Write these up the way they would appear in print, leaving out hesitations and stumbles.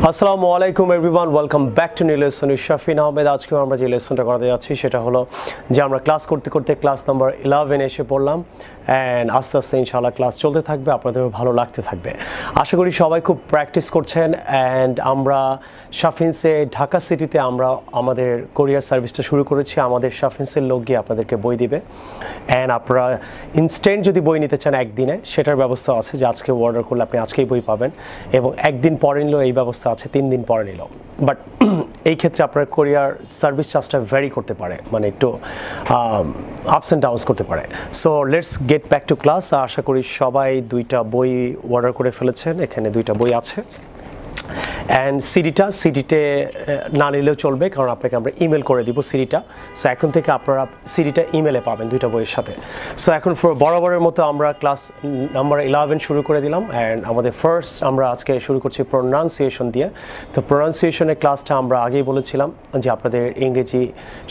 আসসালামু আলাইকুম everyone, welcome back to new lesson with Shafin Ahmed. আজকে আমরা যে লেসনটা করাতে যাচ্ছি সেটা হলো যে আমরা ক্লাস করতে করতে ক্লাস নাম্বার 11 এসে পড়লাম অ্যান্ড আস্তে আস্তে ইনশাআল্লাহ ক্লাস চলতে থাকবে, আপনাদের ভালো লাগতে থাকবে। আশা করি সবাই খুব প্র্যাকটিস করছেন অ্যান্ড আমরা শাফিনসে ঢাকা সিটিতে আমরা আমাদের কোরিয়ার সার্ভিসটা শুরু করেছি। আমাদের শাফিনসের লোক গিয়ে আপনাদেরকে বই দিবে অ্যান্ড আপনারা ইনস্ট্যান্ট যদি বই নিতে চান একদিনে সেটার ব্যবস্থা আছে, যে আজকে অর্ডার করলে আপনি আজকেই বই পাবেন, এবং একদিন পরে নিলেও এই ব্যবস্থা আছে, 3 দিন পরে নিল। বাট এই ক্ষেত্রে আপনার কোরিয়ার সার্ভিস চার্জটা ভ্যারি করতে পারে, মানে একটু আপস অ্যান্ড ডাউনস করতে পারে। So let's get back to class. আশা করি সবাই 2টা বই অর্ডার করে ফেলেছেন, এখানে 2টা বই আছে অ্যান্ড সিডিতে না নিলেও চলবে, কারণ আপনাকে আমরা ইমেল করে দিব সিডিটা। সো এখন থেকে আপনারা সিডিটা ইমেলে পাবেন 2টা বইয়ের সাথে। সো এখন বরাবরের মতো আমরা ক্লাস নাম্বার 11 শুরু করে দিলাম অ্যান্ড আমাদের ফার্স্ট আমরা আজকে শুরু করছি প্রোনাউন্সিয়েশন দিয়ে। তো প্রোনাউন্সিয়েশনের ক্লাসটা আমরা আগেই বলেছিলাম যে আপনাদের ইংরেজি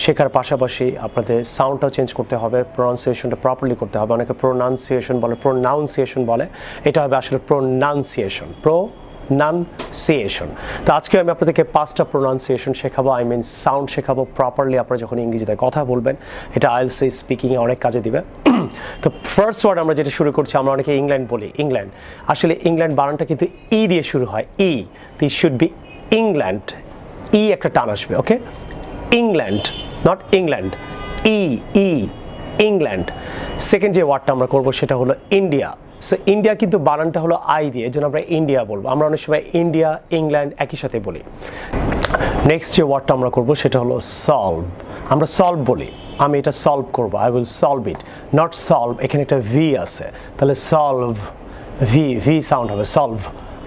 শেখার পাশাপাশি আপনাদের সাউন্ডটাও চেঞ্জ করতে হবে, প্রোনাউন্সিয়েশনটা প্রপারলি করতে হবে। অনেকে প্রোনাউন্সিয়েশন বলে, প্রোনাউন্সিয়েশন বলে, এটা হবে আসলে প্রোনাউন্সিয়েশন, প্রোনাউন্সিয়েশন। তো আজকে আমি আপনাদেরকে 5টা প্রোনাউন্সিয়েশন শেখাবো, আই মিন সাউন্ড শেখাবো প্রপারলি। আপনারা যখন ইংরেজিতে কথা বলবেন এটা আইএলটিএস স্পিকিংয়ে অনেক কাজে দিবে। তো ফার্স্ট ওয়ার্ড আমরা যেটা শুরু করছি, আমরা অনেকে ইংল্যান্ড বলি। ইংল্যান্ড, আসলে ইংল্যান্ড বানানটা কিন্তু ই দিয়ে শুরু হয়, E. This should be England, E একটা টান আসবে, okay? England, not England, E E England. Second যে ওয়ার্ডটা আমরা করবো সেটা হলো ইন্ডিয়া। সো ইন্ডিয়া কিন্তু বানানটা হলো আই দিয়ে, এই জন্য আমরা ইন্ডিয়া বলবো। আমরা অনেক সময় ইন্ডিয়া ইংল্যান্ড একই সাথে বলি। নেক্সট যে ওয়ার্ডটা আমরা করবো সেটা হলো সলভ। আমরা সলভ বলি, আমি এটা সলভ করবো, I will solve it, not solve. এখানে একটা ভি আছে, তাহলে সলভ, ভি ভি সাউন্ড হবে, solve,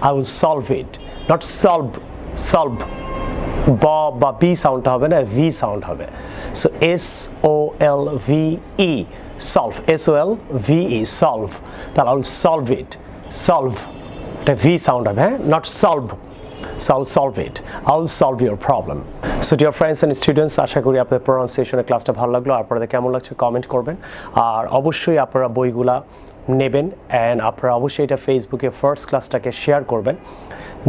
I will solve it, not solve. Solve ব বা বি সাউন্ডটা হবে না, ভি সাউন্ড হবে। So SOLVE, solve, SOLVE, solve. তাহলে I will solve it, solve, এটা ভি সাউন্ড হবে, হ্যাঁ, not solve. So I'll solve it. I'll solve your problem. So dear friends and students, আশা করি আপনাদের প্রোনাউন্সিয়েশনের ক্লাসটা ভালো লাগলো। আপনাদের কেমন লাগছে কমেন্ট করবেন, আর অবশ্যই আপনারা বইগুলা নেবেন অ্যান্ড আপনারা অবশ্যই এটা ফেসবুকে ফার্স্ট ক্লাসটাকে শেয়ার করবেন,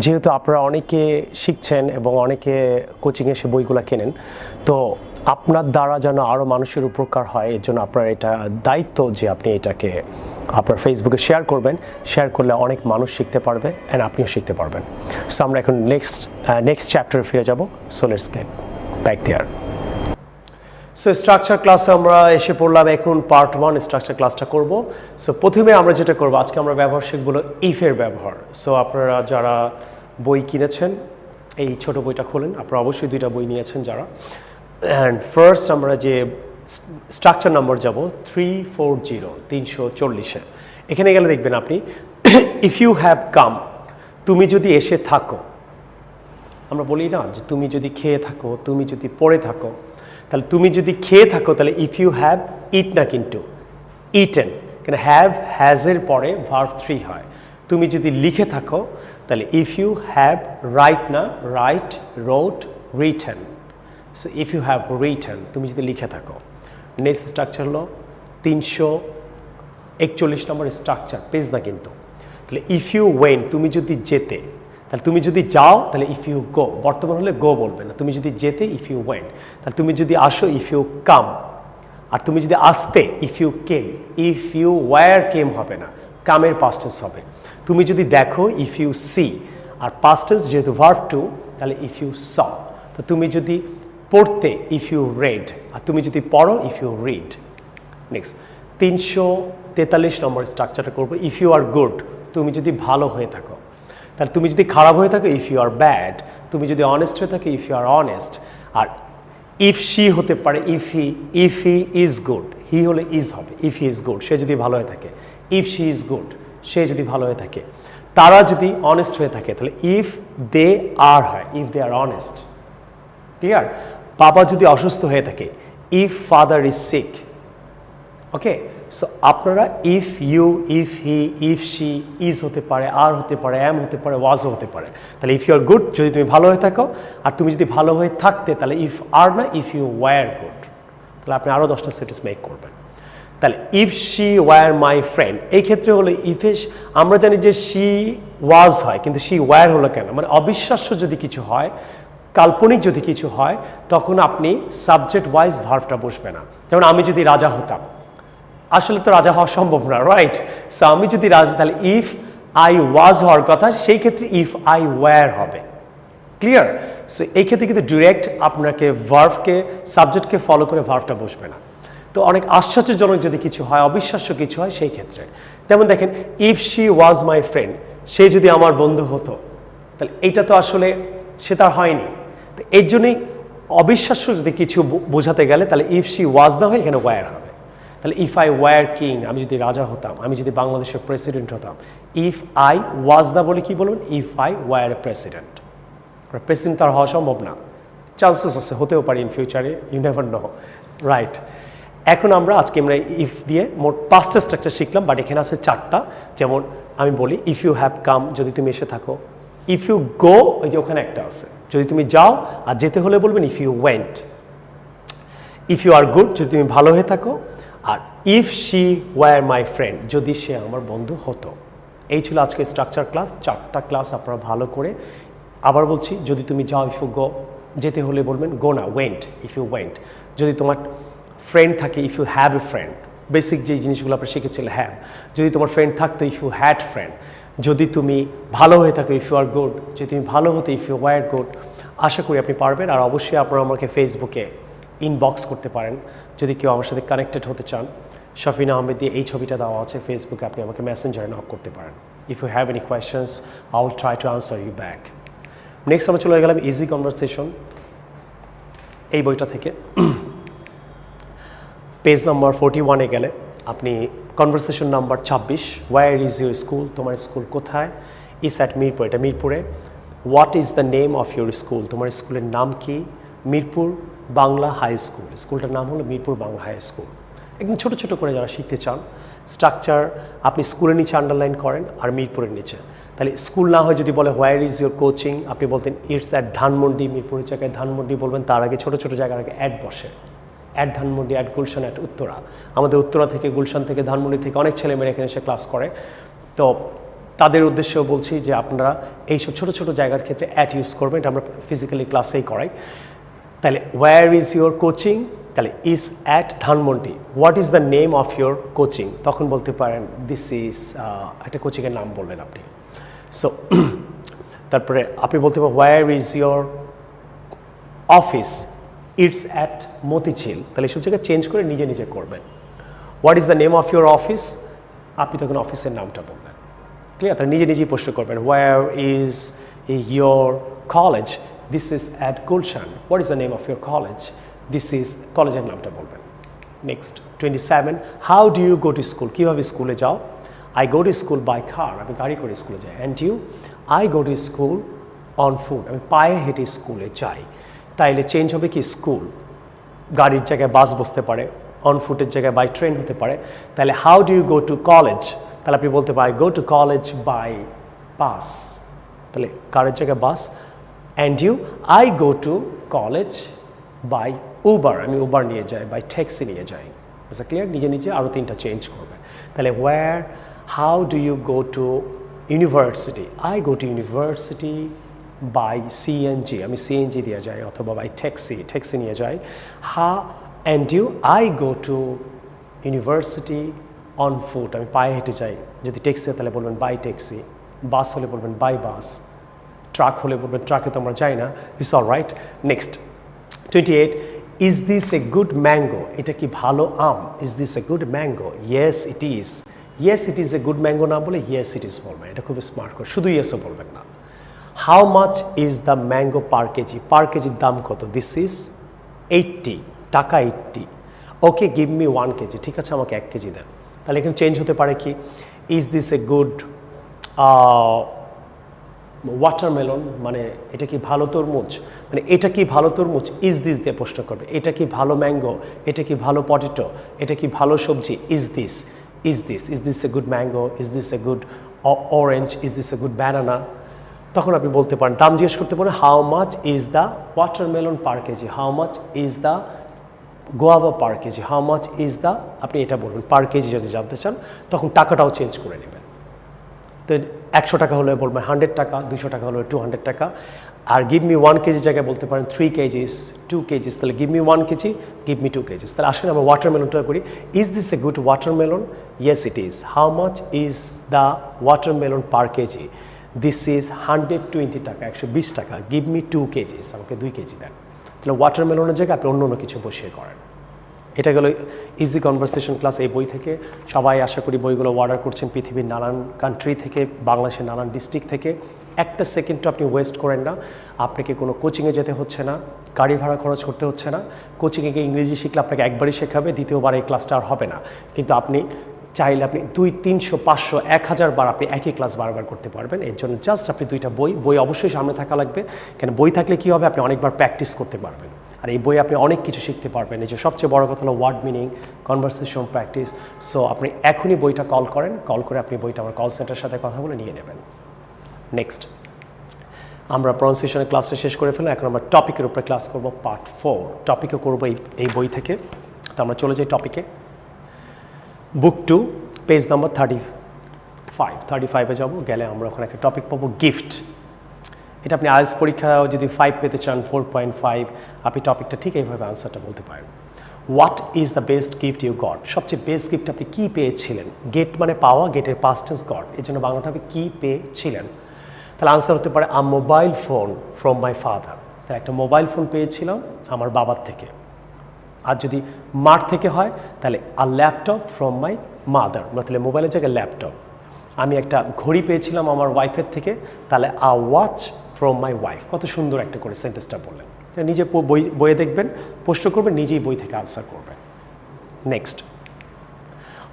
যেহেতু আপনারা অনেকে শিখছেন এবং অনেকে কোচিংয়ে এসে বইগুলা কেনেন। তো আপনার দ্বারা যেন আরও মানুষের উপকার হয়, এর জন্য আপনার এটা দায়িত্ব যে আপনি এটাকে আপনার ফেসবুকে শেয়ার করবেন। শেয়ার করলে অনেক মানুষ শিখতে পারবে অ্যান্ড আপনিও শিখতে পারবেন। সো আমরা এখন নেক্সট চ্যাপ্টারে ফিরে যাব। So let's get back there. So structure ক্লাসে আমরা এসে পড়লাম, এখন পার্ট 1 স্ট্রাকচার ক্লাসটা করব। সো প্রথমে আমরা যেটা করব, আজকে আমরা ব্যবহার শিখব ইফের ব্যবহার। সো আপনারা যারা বই কিনেছেন এই ছোট বইটা খোলেন, আপনারা অবশ্যই 2টা বই নিয়েছেন যারা। অ্যান্ড ফার্স্ট আমরা যে স্ট্রাকচার নাম্বার যাব 340, এখানে গেলে দেখবেন আপনি ইফ ইউ হ্যাভ কাম, তুমি যদি এসে থাকো। আমরা বলি না যে তুমি যদি খেয়ে থাকো, তুমি যদি পড়ে থাকো, তাহলে তুমি যদি খেয়ে থাকো তাহলে ইফ ইউ হ্যাভ ইট না, কিন্তু ইটেন, কেন হ্যাভ হ্যাজের পরে ভার্ব 3 হয়। তুমি যদি লিখে থাকো তাহলে ইফ ইউ হ্যাভ রাইট না, write, wrote, written. So if you have written, তুমি যদি লিখে থাকো। নেক্সট স্ট্রাকচার হলো 341 নম্বর স্ট্রাকচার, পেজ না কিন্তু। তাহলে ইফ ইউ ওয়েন, তুমি যদি যেতে, তাহলে তুমি যদি যাও তাহলে ইফ ইউ গো, বর্তমান হলে গো বলবে না। তুমি যদি যেতে ইফ ইউ ওয়েন, তাহলে তুমি যদি আসো ইফ ইউ কাম, আর তুমি যদি আসতে if you came. If you were came হবে না, কামের পাস্ট টেন্স হবে। তুমি যদি দেখো ইফ ইউ সি, আর পাস্ট টেন্স যেহেতু ভার্ব 2 তাহলে ইফ ইউ স। তো তুমি যদি পড়তে ইফ ইউ রেড, আর তুমি যদি পড়ো ইফ ইউ রিড। নেক্সট 343 নম্বর স্ট্রাকচারটা করবো ইফ ইউ আর গুড, তুমি যদি ভালো হয়ে থাকো। তাহলে তুমি যদি খারাপ হয়ে থাকো ইফ ইউ আর ব্যাড, তুমি যদি অনেস্ট হয়ে থাকো ইফ ইউ আর অনেস্ট। আর ইফ শি হতে পারে if he is good, he হলে ইজ হবে, ইফ হি ইজ গুড, সে যদি ভালো হয়ে থাকে। ইফ শি ইজ গুড, সে যদি ভালো হয়ে থাকে। তারা যদি অনেস্ট হয়ে থাকে তাহলে ইফ দে আর হয়, if they are honest. Clear? বাবা যদি অসুস্থ হয়ে থাকে if father is sick. Okay, so আপনারা if you, if he, if she, is হতে পারে, আর হতে পারে, এম হতে পারে, ওয়াজও হতে পারে। তাহলে ইফ ইউ আর গুড যদি তুমি ভালো হয়ে থাকো, আর তুমি যদি ভালো হয়ে থাকতে তাহলে ইফ আর না, ইফ ইউ ওয়ার গুড, তাহলে আপনি আরও 10টা সেন্টেন্স মেক করবেন। তাহলে if she were my friend, এই ক্ষেত্রে হলো ইফে আমরা জানি যে শি ওয়াজ হয়, কিন্তু শি ওয়্যার হলো কেন? মানে অবিশ্বাস্য যদি কিছু হয়, কাল্পনিক যদি কিছু হয়, তখন আপনি সাবজেক্ট ওয়াইজ ভার্বটা বসবে না। যেমন আমি যদি রাজা হতাম, আসলে তো রাজা হওয়া সম্ভব না, রাইট? সো আমি যদি রাজা, তাহলে ইফ আই ওয়াজ হওয়ার কথা, সেই ক্ষেত্রে ইফ আই ওয়্যার হবে। ক্লিয়ার? সো এই ক্ষেত্রে কিন্তু ডিরেক্ট আপনাকে ভার্বকে, সাবজেক্টকে ফলো করে ভার্বটা বসবে না। তো অনেক আশ্চর্যজনক যদি কিছু হয়, অবিশ্বাস্য কিছু হয়, সেই ক্ষেত্রে যেমন দেখেন, if she was my friend, সে যদি আমার বন্ধু হতো, তাহলে এইটা তো আসলে সে তার হয়নি। তো এর জন্যই অবিশ্বাস্য যদি কিছু বোঝাতে গেলে, তাহলে ইফ শি ওয়াজ না হয় এখানে ওয়্যার হবে। তাহলে ইফ আই ওয়্যার কিং, আমি যদি রাজা হতাম, আমি যদি বাংলাদেশের প্রেসিডেন্ট হতাম। ইফ আই ওয়াজ না বলে কি বলুন? If I were a president. President তার হওয়া সম্ভব না, চান্সেস আছে, হতেও পারে ইন ফিউচারে, ইউ নেভার নো, রাইট? এখন আজকে আমরা ইফ দিয়ে মোট 5টা স্ট্রাকচার শিখলাম, বাট এখানে আছে 4টা। যেমন আমি বলি, ইফ ইউ হ্যাভ কাম, যদি তুমি এসে থাকো। ইফ ইউ গো, ওই যে ওখানে একটা আছে, যদি তুমি যাও, আর যেতে হলে বলবেন if you went. If you are good, যদি তুমি ভালো হয়ে থাকো। আর if she were my friend, যদি সে আমার বন্ধু হতো। এই ছিল আজকে স্ট্রাকচার ক্লাস। 4টা ক্লাস আপনারা ভালো করে, আবার বলছি, যদি তুমি যাও, ইফ ইউ গো, যেতে হলে বলবেন গো না, ওয়েন্ট, ইফ ইউ ওয়েন্ট। যদি তোমার ফ্রেন্ড থাকে, if you have a friend, basic যে জিনিসগুলো আপনারা শিখেছিলেন, হ্যাভ। যদি তোমার ফ্রেন্ড থাকতো, ইফ ইউ হ্যাড ফ্রেন্ড। যদি তুমি ভালো হয়ে থাকো, ইফ ইউ আর গুড। যদি তুমি ভালো হতে, ইফ ইউ ওয়্যার গুড। আশা করি আপনি পারবেন। আর অবশ্যই আপনারা আমাকে ফেসবুকে ইনবক্স করতে পারেন যদি কেউ আমার সাথে কানেক্টেড হতে চান। শফিন আহমেদ দিয়ে এই ছবিটা দেওয়া আছে ফেসবুকে, আপনি আমাকে মেসেঞ্জারে নক করতে পারেন। If you have any questions, I will try to answer you back. Next আমরা চলে গেলাম ইজি কনভারসেশন, এই বইটা থেকে। পেজ নাম্বার 41-এ গেলে আপনি conversation number 26, where is your school, তোমার স্কুল কোথায়? ইস অ্যাট মিরপুর, এটা মিরপুরে। What is the name of your school, তোমার স্কুলের নাম কি? মিরপুর বাংলা হাই স্কুল, স্কুলটার নাম হলো মিরপুর বাংলা হাই স্কুল। একদম ছোটো ছোটো করে যারা শিখতে চান, স্ট্রাকচার আপনি স্কুলের নিচে আন্ডারলাইন করেন আর মিরপুরের নিচে। তাহলে স্কুল না হয় যদি বলে হোয়ার ইজ ইউর কোচিং, আপনি বলতেন ইটস অ্যাট ধানমন্ডি, মিরপুরের জায়গায় ধানমন্ডি বলবেন। তার আগে ছোটো ছোটো জায়গার আগে অ্যাড বসে, at Dhanmondi, at Gulshan, at Uttara. আমাদের উত্তরা থেকে, গুলশান থেকে, ধানমন্ডি থেকে অনেক ছেলেমেয়েরা এখানে এসে ক্লাস করে। তো তাদের উদ্দেশ্যেও বলছি যে আপনারা এইসব ছোটো ছোটো জায়গার ক্ষেত্রে অ্যাট ইউজ করবেন, এটা আমরা ফিজিক্যালি ক্লাসেই করাই। তাহলে ওয়্যার ইজ ইউর কোচিং, তাহলে is at Dhanmondi. What is the name of your coaching, তখন বলতে পারেন দিস ইজ, একটা কোচিংয়ের নাম বলবেন আপনি। সো তারপরে আপনি বলতে পারেন হোয়ার is your office, it's at Motijheel. তাহলে এসব জায়গায় চেঞ্জ করে নিজে নিজে করবেন। What is the name of your office, আপনি তখন অফিসের নামটা বলবেন। ক্লিয়ার? তাহলে নিজে নিজেই প্রশ্ন করবেন। Where is your college, this is at Gulshan. What is the name of your college, this is, কলেজের নামটা বলবেন। Next 27, how do you go to school, কীভাবে স্কুলে যাও? I go to school by car, আমি গাড়ি করে স্কুলে যাই। And you? I go to school on foot, আমি পায়ে হেঁটে স্কুলে যাই। তাইলে চেঞ্জ হবে কি, স্কুল গাড়ির জায়গায় বাস বসতে পারে, অন ফুটের জায়গায় বাই ট্রেন হতে পারে। তাহলে how do you go to college, তাহলে আপনি বলতে পারেন go to college by bus, তাহলে কারের জায়গায় bus. And you? I go to college by Uber, আমি উবার নিয়ে যাই, বাই ট্যাক্সি নিয়ে যাই। আচ্ছা ক্লিয়ার? নিজে নিজে আরও 3টা চেঞ্জ করবে। তাহলে where, how do you go to university, I go to university by CNG, আমি সিএনজি দিয়ে যাই, অথবা বাই ট্যাক্সি, ট্যাক্সি নিয়ে যাই। And you? I go to university on foot, আমি পায়ে হেঁটে যাই। যদি ট্যাক্সি হয় তাহলে বলবেন বাই ট্যাক্সি, বাস হলে বলবেন বাই বাস, ট্রাক হলে বলবেন ট্রাকে তো আমরা যাই না। It's all right. Next 28, is this a good mango, এটা কি ভালো আম? Is this a good mango, yes it is. Yes it is a good mango না বলে ইয়েস ইট ইজ বলবেন, এটা খুব স্মার্ট করে, শুধু ইয়েসও বলবেন না। How much is the mango per KG, per কেজির দাম কত? দিস ইজ 80 টাকা, 80। ওকে গিভ মি 1 কেজি, ঠিক আছে আমাকে 1 কেজি দেন। তাহলে এখানে চেঞ্জ হতে পারে কি, is this a good watermelon, মানে এটা কি ভালো তরমুজ, মানে এটা কি ভালো তরমুজ, ইজ দিস দিয়ে প্রশ্ন করবে। এটা কি ভালো ম্যাঙ্গো, এটা কি ভালো পটেটো, এটা কি ভালো সবজি, is this, is this, is this a good mango, is this a good orange, is this a good banana. তখন আপনি বলতে পারেন, দাম জিজ্ঞেস করতে পারেন, how much is the watermelon per KG, how much is the guava per KG, how much is the, আপনি এটা বলবেন পার কেজি যদি জানতে চান তখন টাকাটাও চেঞ্জ করে নেবেন। তো 100 টাকা হলে বলবেন 100 টাকা, 200 টাকা হলে 200 টাকা। আর গিভ মি 1 কেজি জায়গায় বলতে পারেন 3 কেজিস, 2 কেজিস, তাহলে give me 1 KG, give me 2 KGs. তাহলে আসলে আমরা ওয়াটারমেলনটা করি, is this a good watermelon? Yes it is. How much is the watermelon per KG? This is 120 টাকা, 120 টাকা। গিভ মি 2 কেজিস, আমাকে 2 কেজি দেন। তাহলে ওয়াটারমেলনের জায়গায় আপনি অন্য কিছু বসিয়ে করেন। এটা গেল ইজি কনভারসেশন ক্লাস এই বই থেকে। সবাই আশা করি বইগুলো অর্ডার করছেন পৃথিবীর নানান কান্ট্রি থেকে, বাংলাদেশের নানান ডিস্ট্রিক্ট থেকে। একটা সেকেন্ডও আপনি ওয়েস্ট করেন না। আপনাকে কোনো কোচিংয়ে যেতে হচ্ছে না, গাড়ি ভাড়া খরচ করতে হচ্ছে না। কোচিংয়ে গিয়ে ইংরেজি শিখলে আপনাকে একবারই শেখাবে, দ্বিতীয়বার এই ক্লাসটা আর হবে না। কিন্তু আপনি চাইলে আপনি 200, 300, 500, 1000 বার আপনি একই ক্লাস বারবার করতে পারবেন। এর জন্য জাস্ট আপনি 2টা বই অবশ্যই সামনে থাকা লাগবে। কেন বই থাকলে কী হবে, আপনি অনেকবার প্র্যাকটিস করতে পারবেন। আর এই বই আপনি অনেক কিছু শিখতে পারবেন। এই যে সবচেয়ে বড় কথা হলো word meaning, conversation practice. So আপনি এখনই বইটা কল করেন, কল করে আপনি বইটা আমার কল সেন্টারের সাথে কথা বলে নিয়ে নেবেন। নেক্সট আমরা প্রনাউন্সিয়েশনের ক্লাসটা শেষ করে ফেললাম। এখন আমরা টপিকের উপরে ক্লাস করব, পার্ট 4। টপিকও করবো এই বই থেকে। তো আমরা চলে যাই টপিকে। বুক 2 পেজ নাম্বার 35-এ যাবো। গেলে আমরা ওখানে একটা টপিক পাবো, গিফট। এটা আপনি আইএলটিএস পরীক্ষায় যদি 5 পেতে চান, 4.5, আপনি টপিকটা ঠিক এইভাবে আনসারটা বলতে পারেন। What is the best gift you got? সবচেয়ে বেস্ট গিফট আপনি কী পেয়েছিলেন? গেট মানে পাওয়া, গেটের পাস্ট টেন্স গট, এর জন্য বাংলাটা আপনি কী পেয়েছিলেন? তাহলে আনসার হতে পারে a mobile phone from my father. তাহলে একটা মোবাইল ফোন পেয়েছিলাম আমার বাবার থেকে। আর যদি মার থেকে হয় তাহলে আ ল্যাপটপ ফ্রম মাই মাদার, তাহলে মোবাইলের জায়গায় ল্যাপটপ। আমি একটা ঘড়ি পেয়েছিলাম আমার ওয়াইফের থেকে, তাহলে আ ওয়াচ ফ্রম মাই ওয়াইফ। কত সুন্দর একটা করে সেন্টেন্সটা বললেন। নিজে বইয়ে দেখবেন, প্রশ্ন করবেন, নিজেই বই থেকে আনসার করবেন। Next,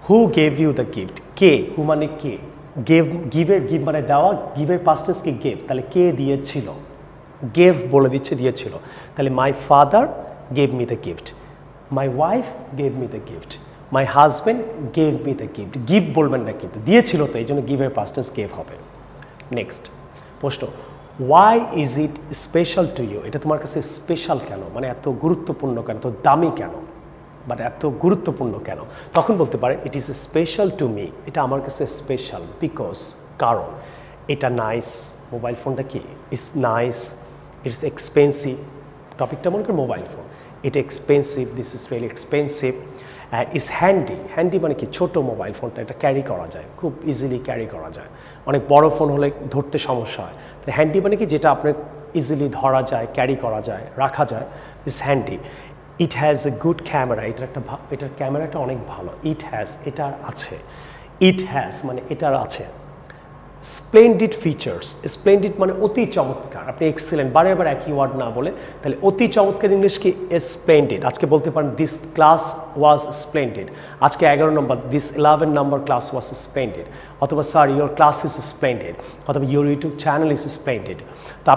who gave you the gift? কে, হু মানে কে, গিভ মানে দেওয়া, গিভের পাস্ট টেন্স কি গেভ, তাহলে কে দিয়েছিল? গেভ বলে দিচ্ছে দিয়েছিল। তাহলে my father gave me the gift, my wife gave me the gift, my husband gave me the gift. Give বলবেন না কিন্তু, দিয়েছিল তো, এই জন্য গিভের পাস্ট টেন্স গেভ হবে। নেক্সট প্রশ্ন, why is it special to you? এটা তোমার কাছে স্পেশাল কেন, মানে এত গুরুত্বপূর্ণ কেন, এত দামি কেন, মানে এত গুরুত্বপূর্ণ কেন? তখন বলতে পারে it is special to me, এটা আমার কাছে স্পেশাল বিকজ, কারণ এটা নাইস। মোবাইল ফোনটা কি? It's nice, it's expensive. টপিকটা মনে করি মোবাইল ফোন, এটা expensive, this is really expensive. And is handy, handy মানে কি? ছোটো মোবাইল ফোনটা, এটা ক্যারি করা যায়, খুব ইজিলি ক্যারি করা যায়। অনেক বড় ফোন হলে ধরতে সমস্যা হয়। হ্যান্ডি মানে কি? যেটা আপনার ইজিলি ধরা যায়, ক্যারি করা যায়, রাখা যায়, is handy. It has a good camera, এটার ক্যামেরাটা অনেক ভালো। ইট হ্যাজ, এটার আছে। ইট হ্যাজ মানে এটার আছে। স্প্লেন্ডিড ফিচার্স, স্প্লেন্ডিড মানে অতি চমৎকার। আপনি এক্সেলেন্ট বারে বার একই ওয়ার্ড না বলে, তাহলে অতি চমৎকার ইংলিশ কি? স্প্লেন্ডিড। আজকে বলতে পারেন দিস ক্লাস ওয়াজ স্প্লেন্ডিড। আজকে 11 নম্বর, দিস 11 নম্বর ক্লাস ওয়াজ স্প্লেন্ডিড। অথবা sir your class is splendid, অথবা your YouTube channel is splendid. তো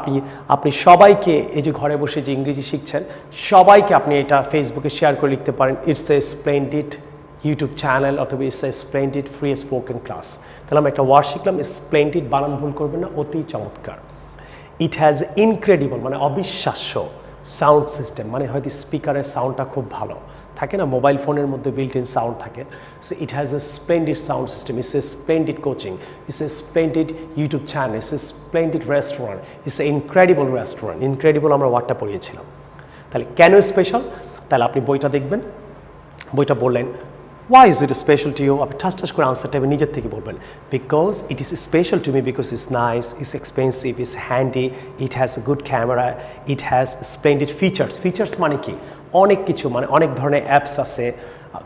আপনি সবাইকে, এই যে ঘরে বসে যে ইংরেজি শিখছেন, সবাইকে আপনি এটা ফেসবুকে শেয়ার করে লিখতে পারেন, it's a splendid YouTube channel, অথবা it's a splendid free spoken class. তাহলে আমরা একটা ওয়ার্ড শিখলাম, স্প্লেন্ডিড, বানান ভুল করবেন না, অতি চমৎকার। ইট হ্যাজ ইনক্রেডিবল মানে অবিশ্বাস্য সাউন্ড সিস্টেম, মানে হয়তো স্পিকারের সাউন্ডটা খুব ভালো থাকে না, মোবাইল ফোনের মধ্যে বিল্ট ইন সাউন্ড থাকে। So it has a splendid sound system, it's a splendid coaching, it's a splendid YouTube channel, it's a splendid restaurant, it's a incredible restaurant. Incredible আমরা ওয়ার্ডটা পড়িয়েছিলাম। তাহলে কেন স্পেশাল? তাহলে আপনি বইটা দেখবেন, বইটা বললেন why is it special to you? আপনি ঠাস করে আনসারটা নিজের থেকে বলবেন, because it is special to me, because it's nice, it's expensive, it's handy, it has a good camera, it has splendid features. Features মানে কি? অনেক কিছু, মানে অনেক ধরনের অ্যাপস আছে,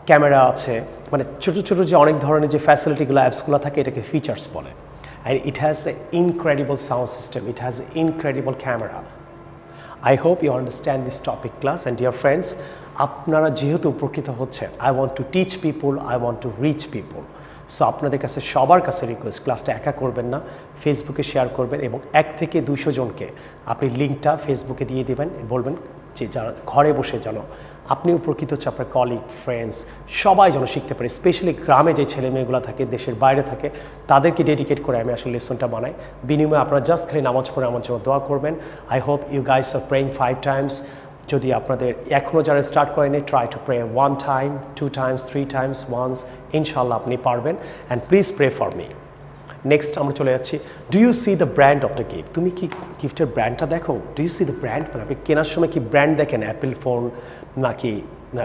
ক্যামেরা আছে, মানে ছোটো ছোটো যে অনেক ধরনের যে ফ্যাসিলিটিগুলো অ্যাপসগুলো থাকে, এটাকে ফিচার্স বলে। And it has a incredible sound system, it has a incredible camera. I hope you understand this topic class, and dear friends, আপনারা যেহেতু উপকৃত হচ্ছেন, I want to teach people, I want to reach people. So আপনাদের কাছে সবার কাছে request, ক্লাসটা একা করবেন না, ফেসবুকে শেয়ার করবেন এবং 1 থেকে 200 জনকে আপনি লিঙ্কটা ফেসবুকে দিয়ে দেবেন, বলবেন যে যারা ঘরে বসে যেন আপনি উপকৃত হচ্ছে, আপনার কলিগ, ফ্রেন্ডস সবাই যেন শিখতে পারে। স্পেশালি গ্রামে যে ছেলে মেয়েগুলো থাকে, দেশের বাইরে থাকে, তাদেরকে ডেডিকেট করে আমি আসলে লেসনটা বানাই। বিনিময়ে আপনারা জাস্ট খালি নামাজ পড়ে আমার জন্য দোয়া করবেন। I hope you guys are praying 5 times. যদি আপনাদের এখনও যারা স্টার্ট করেনি, try to pray 1 time, 2 times, 3 times, once, ইনশাল্লাহ আপনি পারবেন। And please pray for me. Next আমরা চলে যাচ্ছি, do you see the brand of the gift? তুমি কি গিফটের ব্র্যান্ডটা দেখো? Do you see the brand, মানে আপনি কেনার সময় কি ব্র্যান্ড দেখেন? অ্যাপেল ফোন নাকি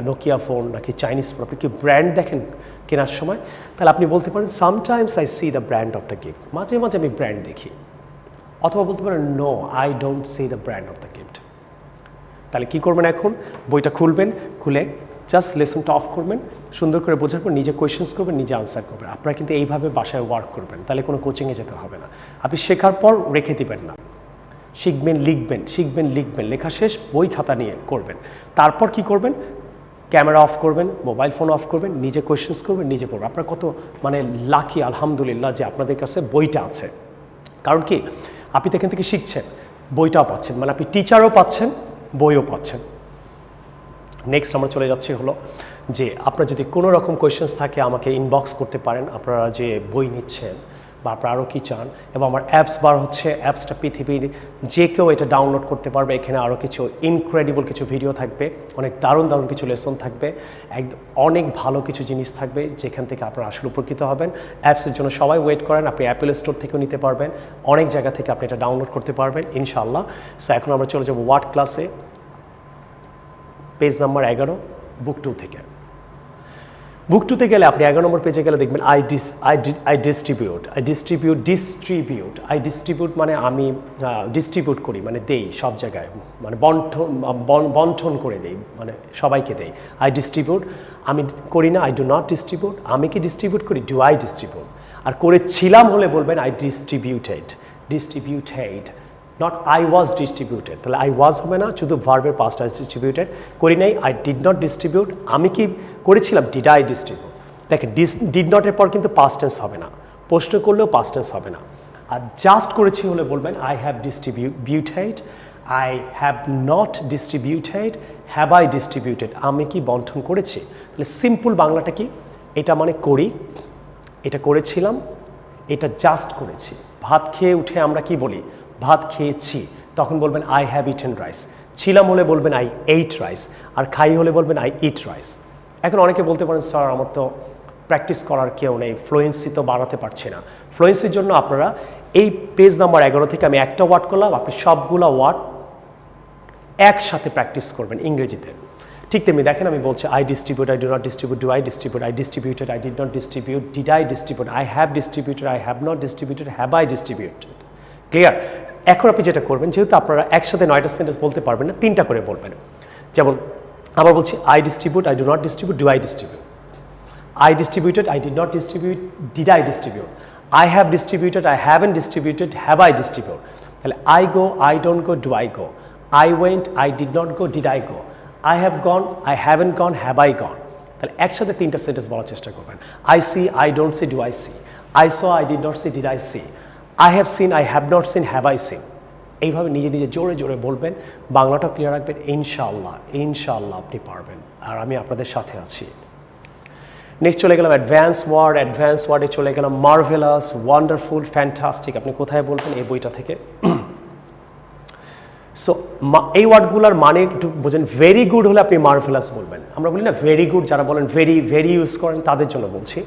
নোকিয়া ফোন নাকি চাইনিজ ফোন, আপনি কি ব্র্যান্ড দেখেন কেনার সময়? তাহলে আপনি বলতে পারেন sometimes I see the brand of the gift, মাঝে মাঝে আমি ব্র্যান্ড দেখি। অথবা বলতে পারেন no, I don't see the brand of the gift. তাহলে কী করবেন? এখন বইটা খুলবেন, খুলে জাস্ট লেসনটা অফ করবেন, সুন্দর করে বোঝার পর নিজে কোয়েশ্চেন্স করবেন, নিজে আনসার করবেন। আপনারা কিন্তু এইভাবে বাসায় ওয়ার্ক করবেন, তাহলে কোনো কোচিংয়ে যেতে হবে না। আপনি শেখার পর রেখে দিবেন না, শিখবেন লিখবেন, শিখবেন লিখবেন, লেখা শেষ বই খাতা নিয়ে করবেন। তারপর কি করবেন? ক্যামেরা অফ করবেন, মোবাইল ফোন অফ করবেন, নিজে কোয়েশ্চেন্স করবেন, নিজে পড়বেন। আপনার কত মানে লাকি, আলহামদুলিল্লাহ যে আপনাদের কাছে বইটা আছে। কারণ কি, আপনি তো এখান থেকে শিখছেন, বইটাও পাচ্ছেন, মানে আপনি টিচারও পাচ্ছেন, বইও পাচ্ছেন। নেক্সট আমরা চলে যাচ্ছি হলো যে আপনার যদি কোনো রকম কোয়েশ্চেন্স থাকে আমাকে ইনবক্স করতে পারেন, আপনারা যে বই নিচ্ছেন বা আপনারা আরও কী চান। এবং আমার অ্যাপস বার হচ্ছে, অ্যাপসটা পৃথিবীর যে কেউ এটা ডাউনলোড করতে পারবে। এখানে আরও কিছু ইনক্রেডিবল কিছু ভিডিও থাকবে, অনেক দারুণ দারুণ কিছু লেসন থাকবে, একদম অনেক ভালো কিছু জিনিস থাকবে যেখান থেকে আপনারা আসলে উপকৃত হবেন। অ্যাপসের জন্য সবাই ওয়েট করেন, আপনি অ্যাপেল স্টোর থেকেও নিতে পারবেন, অনেক জায়গা থেকে আপনি এটা ডাউনলোড করতে পারবেন ইনশাআল্লাহ। সো এখন আমরা চলে যাবো ওয়ার্ড ক্লাসে, পেজ নাম্বার 11, বুক 2 থেকে। বুক 2তে গেলে আপনি 11 নম্বর পেজে গেলে দেখবেন আই ডিস্ট্রিবিউট মানে আমি ডিস্ট্রিবিউট করি, মানে দেই সব জায়গায়, মানে বন্টন করে দেই, মানে সবাইকে দেই। আই ডিস্ট্রিবিউট, আমি করি না। আই ডু নট ডিস্ট্রিবিউট, আমি কি ডিস্ট্রিবিউট করি? Do I distribute. আর করেছিলাম হলে বলবেন I distributed, not I was distributed. তাহলে আই ওয়াজ হবে না, শুধু ভার্বের পাস্ট টেন্স ডিস্ট্রিবিউটেড। করি নাই, আই ডিড নট ডিস্ট্রিবিউট। আমি কি করেছিলাম? Did I distribute. দেখেন ডিড নটের পর কিন্তু পাস্ট টেন্স হবে না, প্রশ্ন করলেও পাস্ট টেন্স হবে না। আর জাস্ট করেছি হলে বলবেন I have distributed, I have not distributed, have I distributed. আমি কি বন্টন করেছি? তাহলে সিম্পল বাংলাটা কি? এটা মানে করি, এটা করেছিলাম, এটা জাস্ট করেছি। ভাত খেয়ে উঠে আমরা কি বলি? ভাত খেয়েছি, তখন বলবেন আই হ্যাভ ইটেন রাইস। ছিলাম হলে বলবেন আই এইট রাইস, আর খাই হলে বলবেন আই ইট রাইস। এখন অনেকে বলতে পারেন স্যার আমার তো প্র্যাকটিস করার কেউ নেই, ফ্লুয়েন্সি তো বাড়াতে পারছি না। ফ্লুয়েন্সির জন্য আপনারা এই পেজ নাম্বার 11 থেকে আমি একটা ওয়ার্ড করলাম, আপনি সবগুলো ওয়ার্ড একসাথে প্র্যাকটিস করবেন ইংরেজিতে। ঠিক তেমনি দেখেন আমি বলছি I distribute, I do not distribute, do I distribute, I distributed, I did not distribute, did I distribute, I have distributed, I have not distributed, have I distributed. Clear? এখন আপনি যেটা করবেন, যেহেতু আপনারা একসাথে 9টা সেন্টেন্স বলতে পারবেন না, 3টা করে বলবেন। যেমন আবার বলছি I distribute, I do not distribute, do I distribute, I distributed, I did not distribute, did I distribute, I have distributed, I haven't distributed, have I distribute. তাহলে I go, I don't go, do I go, I went, I did not go, did I go, I have gone, I haven't gone, have I gone. তাহলে একসাথে 3টা sentence বলার চেষ্টা করবেন। I see, I don't C, do I see, I saw, I did not see, did I see, I have seen, I have not seen, have I seen. এইভাবে নিজে নিজে জোরে জোরে বলবেন, বাংলাটা ক্লিয়ার রাখবেন, ইনশাআল্লাহ ইনশাআল্লাহ আপনি পারবেন, আর আমি আপনাদের সাথে আছি। নেক্সট চলে গেলাম অ্যাডভান্স ওয়ার্ডে চলে গেলাম মার্ভেলাস, ওয়ান্ডারফুল, ফ্যান্টাস্টিক। আপনি কোথায় বলবেন? এই বইটা থেকে। সো এই ওয়ার্ডগুলোর মানে একটু বোঝেন। ভেরি গুড হলে আপনি মার্ভেলাস বলবেন। আমরা বলি না ভেরি গুড, যারা বলেন ভেরি ভেরি ইউজ করেন তাদের জন্য বলছি।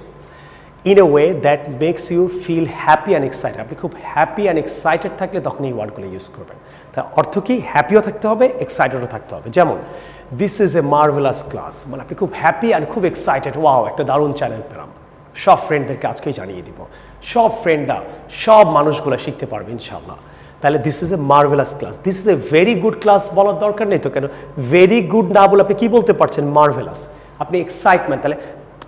In a way that makes you feel happy and excited. আপনি খুব হ্যাপি অ্যান্ড এক্সাইটেড থাকলে তখন এই ওয়ার্ডগুলো ইউজ করবেন। তার অর্থ কি? হ্যাপিও থাকতে হবে, এক্সাইটেডও থাকতে হবে। যেমন this is a marvellous class, মানে আপনি খুব হ্যাপি অ্যান্ড খুব এক্সাইটেড, ওয়াও একটা দারুণ চ্যানেল পেলাম, সব ফ্রেন্ডদেরকে আজকেই জানিয়ে দিব, সব ফ্রেন্ডরা সব মানুষগুলো শিখতে পারবে ইনশাআল্লাহ। তাহলে this is a marvellous class. This is a very good class বলার দরকার নেই তো, কেন ভেরি গুড না বলে আপনি কি বলতে পারছেন? মার্ভেলাস। আপনি এক্সাইটমেন্ট, তাহলে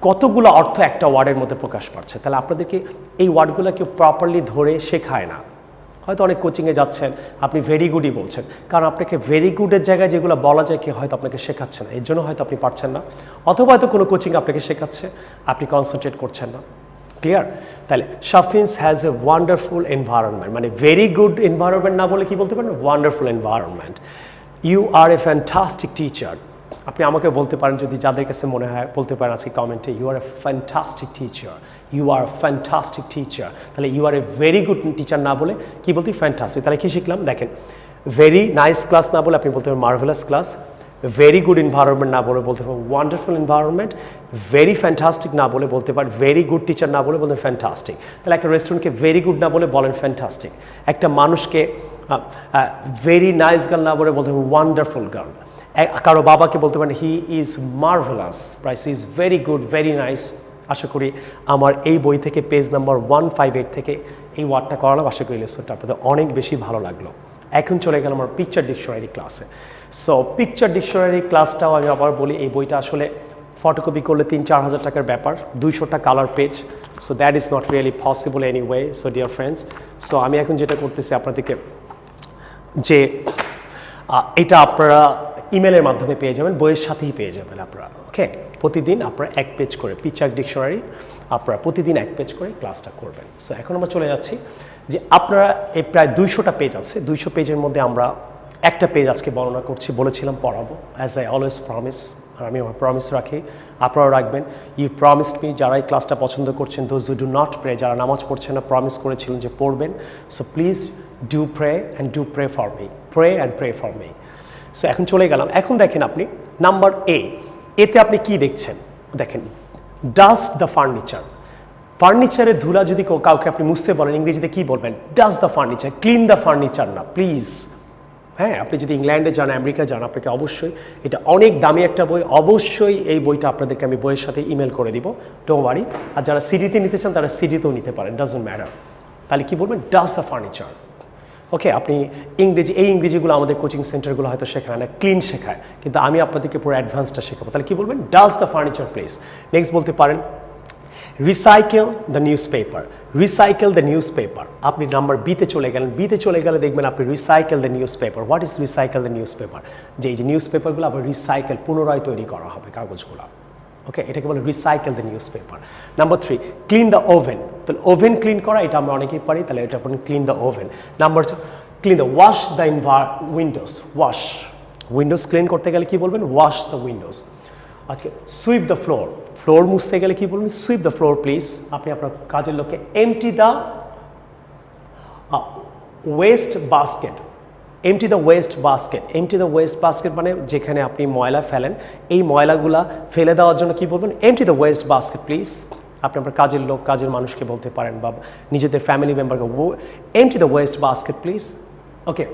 কতগুলো অর্থ একটা ওয়ার্ডের মধ্যে প্রকাশ পাচ্ছে। তাহলে আপনাদেরকে এই ওয়ার্ডগুলো কেউ প্রপারলি ধরে শেখায় না। হয়তো অনেক কোচিংয়ে যাচ্ছেন, আপনি ভেরি গুডই বলছেন, কারণ আপনাকে ভেরি গুডের জায়গায় যেগুলো বলা যায় কেউ হয়তো আপনাকে শেখাচ্ছে না, এর জন্য হয়তো আপনি পারছেন না। অথবা হয়তো কোনো কোচিং আপনাকে শেখাচ্ছে, আপনি কনসেন্ট্রেট করছেন না। ক্লিয়ার? তাহলে Shafin's has a wonderful environment, মানে ভেরি গুড এনভায়রনমেন্ট না বলে কি বলতে পারেন? Wonderful environment. You are a fantastic teacher. আপনি আমাকে বলতে পারেন, যদি যাদের কাছে মনে হয় বলতে পারেন আজকে কমেন্টে, you are a fantastic teacher, you are fantastic teacher. তাহলে you are a very good teacher না বলে কি বলতে? ফ্যান্টাস্টিক। তাহলে কি শিখলাম? দেখেন, ভেরি নাইস ক্লাস না বলে আপনি বলতে পারেন marvellous class. Very good environment না বলে বলতে পারেন ওয়ান্ডারফুল এনভায়রনমেন্ট, ভেরি ফ্যান্টাস্টিক না বলে বলতে পারেন ভেরি গুড টিচার না বলে বলতে ফ্যান্টাস্টিক। তাহলে একটা রেস্টুরেন্টকে ভেরি গুড না বলে বলেন ফ্যান্টাস্টিক। একটা মানুষকে ভেরি নাইস গার্ল না বলে বলতে পারেন ওয়ান্ডারফুল গার্ল। কারো বাবাকে বলতে পারেন he is marvellous, price is very good, very nice. আশা করি আমার এই বই থেকে পেজ নাম্বার 158 থেকে এই ওয়ার্ডটা করালাম, আশা করি লেসনটা আপনাদের অনেক বেশি ভালো লাগলো। এখন চলে গেলাম আমার পিকচার ডিকশনারি ক্লাসে। সো পিকচার ডিকশনারি ক্লাসটাও আমি আবার বলি, এই বইটা আসলে ফটোকপি করলে 3-4 হাজার টাকার ব্যাপার, 200টা colour page. So that is not really possible anyway. So dear friends, so আমি এখন যেটা করতেছি আপনাদেরকে, যে এটা আপনারা ইমেলের মাধ্যমে পেয়ে যাবেন, বইয়ের সাথেই পেয়ে যাবেন আপনারা। ওকে, প্রতিদিন আপনারা 1 পেজ করে পিকচার ডিকশনারি আপনারা প্রতিদিন 1 পেজ করে ক্লাসটা করবেন। সো এখন আমরা চলে যাচ্ছি যে আপনারা এই প্রায় 200টা পেজ আছে, 200 পেজের মধ্যে আমরা একটা পেজ আজকে বর্ণনা করছি, বলেছিলাম পড়াবো, অ্যাজ আই অলওয়েজ প্রমিস। আর আমি আমার প্রমিস রাখি, আপনারাও রাখবেন। ইউ প্রমিসড মি, যারা এই ক্লাসটা পছন্দ করছেন, those who do not pray, যারা নামাজ পড়ছেন না, প্রমিস করেছিলেন যে পড়বেন। So please do pray and do pray for me, pray and pray for me. So এখন চলে গেলাম, এখন দেখেন আপনি নাম্বার এতে আপনি কি দেখছেন, দেখেন ডাস্ট দ্য ফার্নিচার। ফার্নিচারের ধুলা যদি কাউকে আপনি মুছতে বলেন, ইংরেজিতে কি বলবেন? Dust the furniture, clean the furniture না, প্লিজ। হ্যাঁ, আপনি যদি ইংল্যান্ডে যান, আমেরিকা যান, আপনাকে অবশ্যই, এটা অনেক দামি একটা বই, অবশ্যই এই বইটা আপনাদেরকে আমি বইয়ের সাথে ইমেল করে দিব, ডোন্ট ওয়ারি। আর যারা সিডিতে নিতে চান তারা সিডিতেও নিতে পারেন, ডাজন্ট ম্যাটার। তাহলে কি বলবেন? Dust the furniture. ওকে, আপনি এই ইংরেজিগুলো আমাদের কোচিং সেন্টারগুলো হয়তো শেখায় না, ক্লিন শেখায়, কিন্তু আমি আপনাদেরকে পুরো অ্যাডভান্সটা শেখাবো। তাহলে কি বলবেন? Dust the furniture please. Next বলতে পারেন recycle the news paper, recycle the news paper. আপনি নাম্বার বিতে চলে গেলেন, বিতে চলে গেলে দেখবেন আপনি recycle the news paper. What is recycle the news paper? যে এই যে নিউজ পেপারগুলো আবার রিসাইকেল, পুনরায় তৈরি করা হবে কাগজগুলো। ওকে, এটাকে বলে recycle the newspaper. Number 3, clean the oven. তাহলে ওভেন ক্লিন করা, এটা আমরা অনেকেই পারি, তাহলে এটা আপনি clean the oven. Number 2, clean the wash the windows, wash. Windows clean করতে গেলে কি বলবেন? Wash the windows. আজকে সুইপ দ্য ফ্লোর, ফ্লোর মুছতে গেলে কি বলবেন? Sweep the floor please. আপনি আপনার কাজের লোককে empty the waste basket, empty the waste basket. Empty the waste basket মানে যেখানে আপনি ময়লা ফেলেন, এই ময়লাগুলা ফেলে দেওয়ার জন্য কি বলবেন? Empty the waste basket please. আপনি আপনার কাজের লোক, কাজের মানুষকে বলতে পারেন, বা নিজেদের ফ্যামিলি মেম্বারকে, empty the waste basket please. Okay,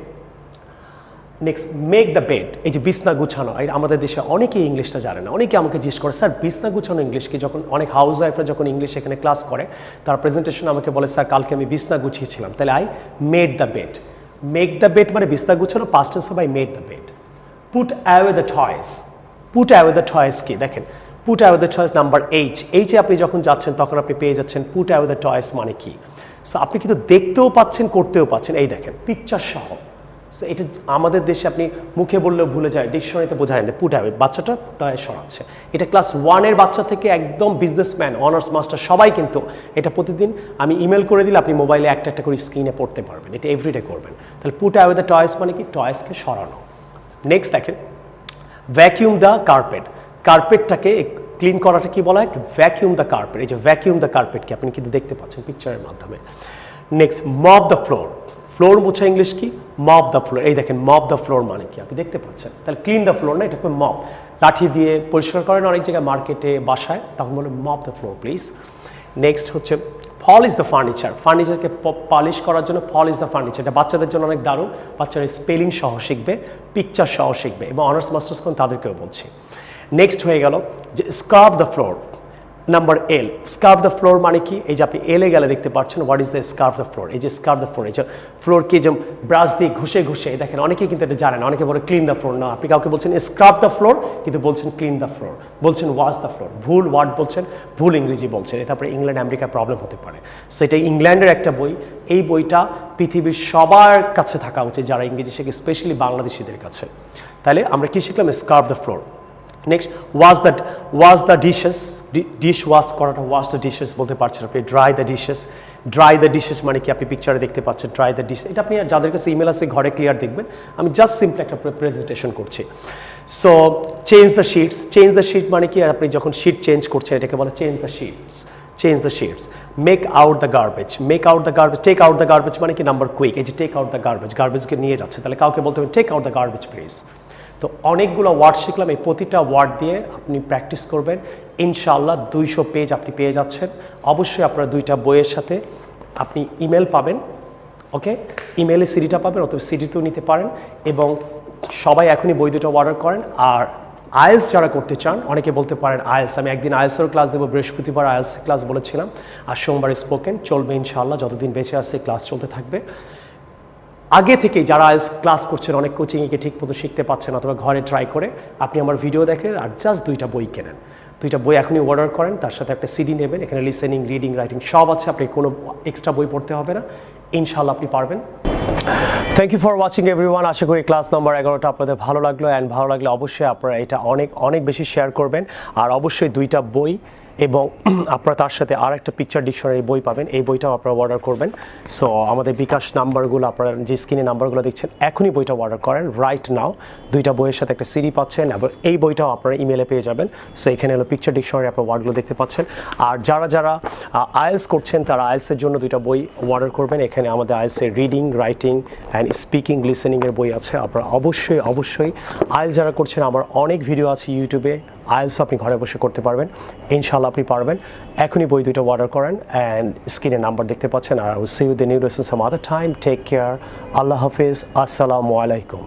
next make the bed. এই যে বিছনা গুছানো, আমাদের দেশে অনেকেই ইংলিশটা জানে না, অনেকে আমাকে জিজ্ঞেস করে স্যার বিছনা গুছানো ইংলিশ কি? যখন অনেক হাউস ওয়াইফরা যখন ইংলিশ এখানে ক্লাস করে, তার প্রেজেন্টেশন আমাকে বলে স্যার কালকে আমি বিছনা গুছিয়েছিলাম, তাহলে I made the bed. Make the bed মানে বিছনা গুছানো, পাস্ট টেন্স হবে I made the bed. Put away the toys, put away the toys কি? দেখেন put away the toys number এইচে আপনি যখন যাচ্ছেন তখন আপনি পেয়ে যাচ্ছেন পুট অ্যাওয়ে দ্য টয়েস মানে কি। সো আপনি কিন্তু দেখতেও পাচ্ছেন, করতেও পাচ্ছেন, এই দেখেন পিকচার সহ। সো এটা আমাদের দেশে আপনি মুখে বললেও ভুলে যায়, ডিকশনারিতে বোঝায় না, পুট অ্যাওয়ে, বাচ্চাটা টয়েস সরাচ্ছে। এটা ক্লাস 1-এর বাচ্চা থেকে একদম বিজনেসম্যান, অনার্স মাস্টার সবাই কিন্তু এটা প্রতিদিন আমি ইমেল করে দিলে আপনি মোবাইলে একটা একটা করে স্ক্রিনে পড়তে পারবেন, এটা এভরিডে করবেন। তাহলে পুট অ্যাওয়ে দ্য টয়েস মানে কি? টয়েসকে সরানো। নেক্সট দেখেন ভ্যাকিউম দ্য কার্পেট, কার্পেটটাকে ক্লিন করাটা কি বলা হয়? Vacuum the carpet. এই যে ভ্যাকিউম দ্য কার্পেটকে আপনি কিন্তু দেখতে পাচ্ছেন পিকচারের মাধ্যমে। Next mop the floor, floor মুছা ইংলিশ কি? Mop the floor. এই দেখেন মপ দ্য ফ্লোর মানে কি আপনি দেখতে পাচ্ছেন। তাহলে ক্লিন দ্য ফ্লোর না, এটাকে মপ, লাঠি দিয়ে পরিষ্কার করেন অনেক জায়গায়, মার্কেটে, বাসায়, তখন বলে mop the floor please. Next হচ্ছে পলিশ দ্য ফার্নিচার, ফার্নিচারকে পলিশ করার জন্য পলিশ দ্য ফার্নিচার। এটা বাচ্চাদের জন্য অনেক দারুণ, বাচ্চারা স্পেলিং সহ শিখবে, পিকচার সহ শিখবে, এবং অনার্স মাস্টার্স কোন তাদেরকেও বলছি। নেক্সট হয়ে গেল যে scrub the floor, number L. Scrub the floor মানে কি? এই যে আপনি এলে গেলে দেখতে পাচ্ছেন what is the scrub the floor. এই যে স্কার্ভ দ্য ফ্লোর, এই যে ফ্লোরকে যে ব্রাশ দিয়ে ঘষে ঘষে, দেখেন অনেকেই কিন্তু এটা জানেন, অনেকে বলে ক্লিন দ্য ফ্লোর। না, আপনি কাউকে বলছেন স্ক্রাব দ্য ফ্লোর, কিন্তু বলছেন ক্লিন দ্য ফ্লোর, বলছেন ওয়াশ দ্য ফ্লোর, ভুল ওয়ার্ড বলছেন, ভুল ইংরেজি বলছেন, তারপরে ইংল্যান্ড আমেরিকার প্রবলেম হতে পারে। সো এটা ইংল্যান্ডের একটা বই, এই বইটা পৃথিবীর সবার কাছে থাকা উচিত যারা ইংরেজি শেখে, স্পেশালি বাংলাদেশিদের কাছে। তাহলে আমরা কি শিখলাম? Scrub the floor. Next wash the dishes, dish wash করাটা, ওয়াশ দ্য ডিশেস বলতে পারছেন আপনি। Dry the dishes, dry the dishes মানে কি? আপনি পিকচারে দেখতে পাচ্ছেন ড্রাই দ্য ডিশ। এটা আপনি যাদের কাছে ইমেল আছে ঘরে ক্লিয়ার দেখবেন, আমি জাস্ট সিম্পল একটা প্রেজেন্টেশন করছি। So change the sheets, change the sheet মানে কি? আপনি যখন শিট চেঞ্জ করছেন এটাকে বলে change the sheets, change the sheets. Make out the garbage, make out the garbage, take out the garbage মানে কি? Number quick. এই যে টেক আউট দ্য গার্বেজ, গার্বেজকে নিয়ে যাচ্ছে, তাহলে কাউকে বলতে হবে take out the garbage please. তো অনেকগুলো ওয়ার্ড শিখলাম, এই প্রতিটা ওয়ার্ড দিয়ে আপনি প্র্যাকটিস করবেন, ইনশাআল্লাহ 200 পেজ আপনি পেয়ে যাচ্ছেন। অবশ্যই আপনার 2টা বইয়ের সাথে আপনি ইমেল পাবেন, ওকে, ইমেলে সিডিটা পাবেন, অথবা সিডিতেও নিতে পারেন। এবং সবাই এখনই বই দুটো অর্ডার করেন। আর আইএলটিএস যারা করতে চান, অনেকে বলতে পারেন আইএলটিএস, আমি একদিন আইএলটিএসের ক্লাস দেবো, বৃহস্পতিবার আইএলটিএস ক্লাস বলেছিলাম, আর সোমবার স্পোকেন চলবে ইনশাআল্লাহ, যতদিন বেঁচে আছে ক্লাস চলতে থাকবে। আগে থেকে যারা আইএলটিএস ক্লাস করছেন, অনেক কোচিংয়ে ঠিক মতো শিখতে পাচ্ছেন, অথবা ঘরে ট্রাই করে আপনি আমার ভিডিও দেখেন আর জাস্ট 2টা বই কেনেন, 2টা বই এখনই অর্ডার করেন, তার সাথে একটা সিডি নেবেন, এখানে লিসেনিং, রিডিং, রাইটিং সব আছে, আপনি কোনো এক্সট্রা বই পড়তে হবে না, ইনশাআল্লাহ আপনি পারবেন। Thank you for watching everyone. আশা করি ক্লাস নাম্বার 11টা আপনাদের ভালো লাগলো, অ্যান্ড ভালো লাগলে অবশ্যই আপনারা এটা অনেক অনেক বেশি শেয়ার করবেন। আর অবশ্যই 2টা বই এবং আপনারা তার সাথে আর একটা পিকচার ডিকশনারি বই পাবেন, এই বইটাও আপনারা অর্ডার করবেন। সো আমাদের বিকাশ নাম্বারগুলো, আপনারা যে স্ক্রিনে নাম্বারগুলো দেখছেন, এখনই বইটা অর্ডার করেন রাইট নাও। 2টা বইয়ের সাথে একটা সিডি পাচ্ছেন, এবং এই বইটাও আপনারা ইমেলে পেয়ে যাবেন। সো এখানে হলো পিকচার ডিকশনারি, আপনার ওয়ার্ডগুলো দেখতে পাচ্ছেন। আর যারা যারা আইএলটিএস করছেন, তারা আইএলটিএসের জন্য 2টা বই অর্ডার করবেন। এখানে আমাদের আইএলটিএসের রিডিং, রাইটিং অ্যান্ড স্পিকিং, লিসেনিংয়ের বই আছে। আপনারা অবশ্যই আইএলটিএস যারা করছেন, আমার অনেক ভিডিও আছে ইউটিউবে, আইএলটিএস আপনি ঘরে বসে করতে পারবেন, ইনশাআল্লাহ আপনি পারবেন। এখনই বই 2টা অর্ডার করেন, অ্যান্ড স্ক্রিনে নাম্বার দেখতে পাচ্ছেন। আর see you the new lesson some other time. Take care, আল্লাহ হাফিজ, আসসালামু আলাইকুম।